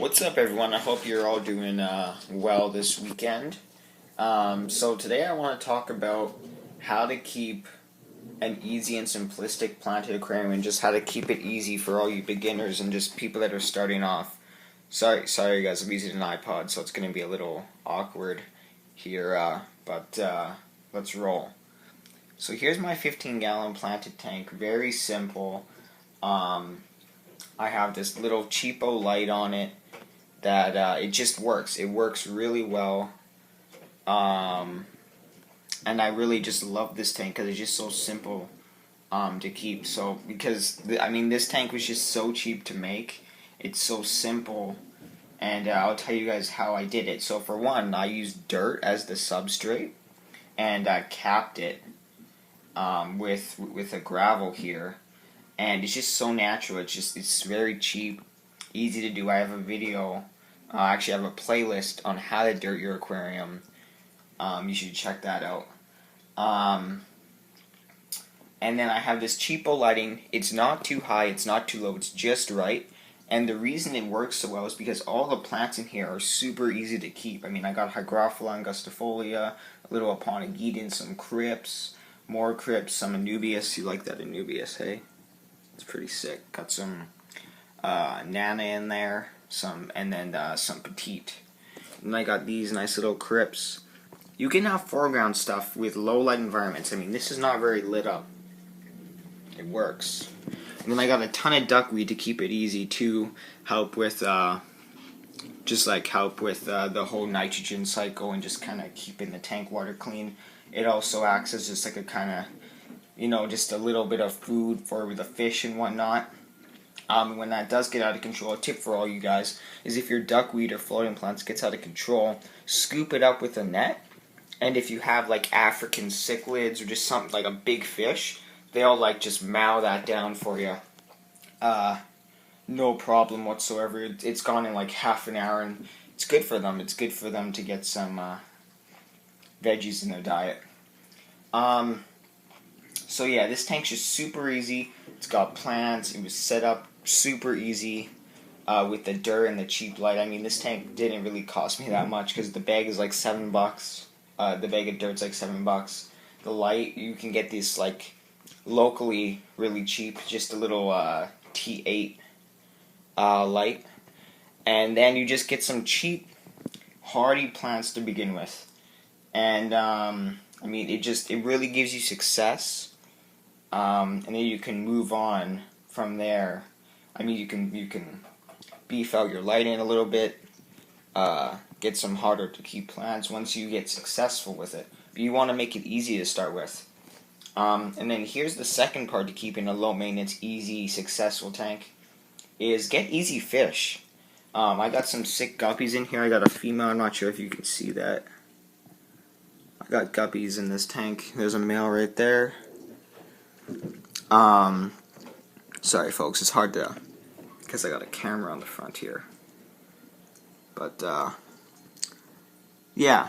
What's up, everyone? I hope you're all doing well this weekend. So today I want to talk about how to keep an easy and simplistic planted aquarium, and just how to keep it easy for all you beginners and just people that are starting off. Sorry guys, I'm using an iPod, so it's going to be a little awkward here, but let's roll. So here's my 15-gallon planted tank. Very simple. I have this little cheapo light on it that it just works. It works really well. And I really just love this tank because it's just so simple to keep. So because this tank was just so cheap to make. It's so simple, and I'll tell you guys how I did it. So for one, I used dirt as the substrate, and I capped it with a gravel here, and it's just so natural. It's very cheap, easy to do. I have a video. Actually, I have a playlist on how to dirt your aquarium. You should check that out. And then I have this cheapo lighting. It's not too high, it's not too low, it's just right. And the reason it works so well is because all the plants in here are super easy to keep. I got Hygrophila, Angustifolia, a little Aponegidon, some Crypts, more Crypts, some Anubias. You like that Anubias, hey? It's pretty sick. Got some Nana in there, and then some Petite. And I got these nice little Crypts. You can have foreground stuff with low light environments. This is not very lit up. It works. And then I got a ton of duckweed to keep it easy to help with the whole nitrogen cycle and just kind of keeping the tank water clean. It also acts as just like a kind of, just a little bit of food for the fish and whatnot. When that does get out of control, a tip for all you guys is if your duckweed or floating plants gets out of control, scoop it up with a net. And if you have like African cichlids or just something like a big fish, they'll just mow that down for you. No problem whatsoever. It's gone in like half an hour, and it's good for them. It's good for them to get some veggies in their diet. So yeah, this tank's just super easy. It's got plants. It was set up super easy with the dirt and the cheap light. This tank didn't really cost me that much because the bag is like $7. The bag of dirt's like $7. The light, you can get this locally really cheap, just a little T8 light, and then you just get some cheap hardy plants to begin with, and it really gives you success, and then you can move on from there. You can beef out your lighting a little bit, get some harder to keep plants once you get successful with it. But you want to make it easy to start with. And then here's the second part to keeping a low maintenance, easy, successful tank, is get easy fish. I got some sick guppies in here. I got a female, I'm not sure if you can see that. I got guppies in this tank. There's a male right there. Sorry folks, it's hard to, because I got a camera on the front here. But, yeah.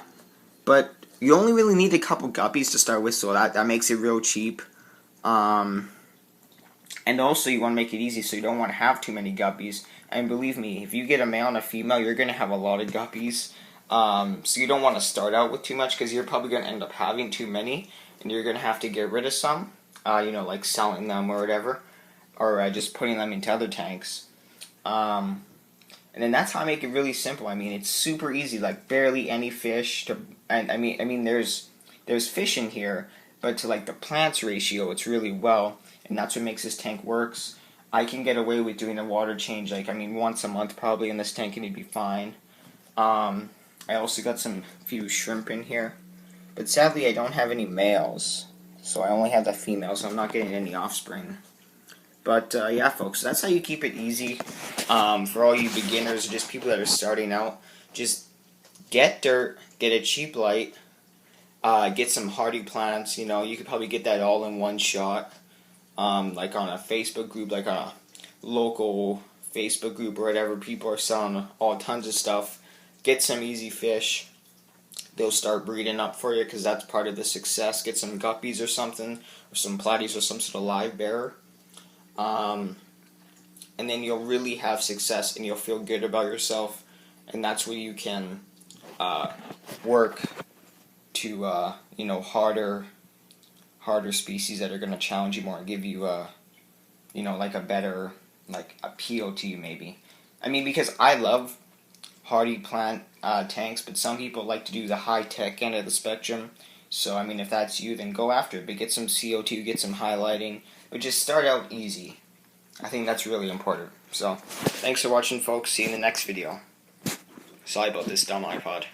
But you only really need a couple guppies to start with, so that makes it real cheap. And also you want to make it easy, so you don't want to have too many guppies. And believe me, if you get a male and a female, you're going to have a lot of guppies. So you don't want to start out with too much, because you're probably going to end up having too many, and you're going to have to get rid of some, like selling them or whatever, or just putting them into other tanks. And then that's how I make it really simple. It's super easy, barely any fish to, and there's fish in here, but to the plants ratio, it's really well, and that's what makes this tank works. I can get away with doing a water change, once a month probably in this tank, and it'd be fine. I also got few shrimp in here, but sadly I don't have any males, so I only have the females, so I'm not getting any offspring. But yeah, folks, that's how you keep it easy for all you beginners or just people that are starting out. Just get dirt, get a cheap light, get some hardy plants. You could probably get that all in one shot, like on a Facebook group, like on a local Facebook group or whatever. People are selling all tons of stuff. Get some easy fish. They'll start breeding up for you, because that's part of the success. Get some guppies or something, or some platies or some sort of live bearer. and then you'll really have success and you'll feel good about yourself, and that's where you can work to harder species that are going to challenge you more and give you like a better appeal to you, maybe. I mean, because I love hardy plant tanks, but some people like to do the high-tech end of the spectrum. So, I mean, if that's you, then go after it. But get some CO2, get some highlighting. But just start out easy. I think that's really important. So, thanks for watching, folks. See you in the next video. Sorry about this dumb iPod.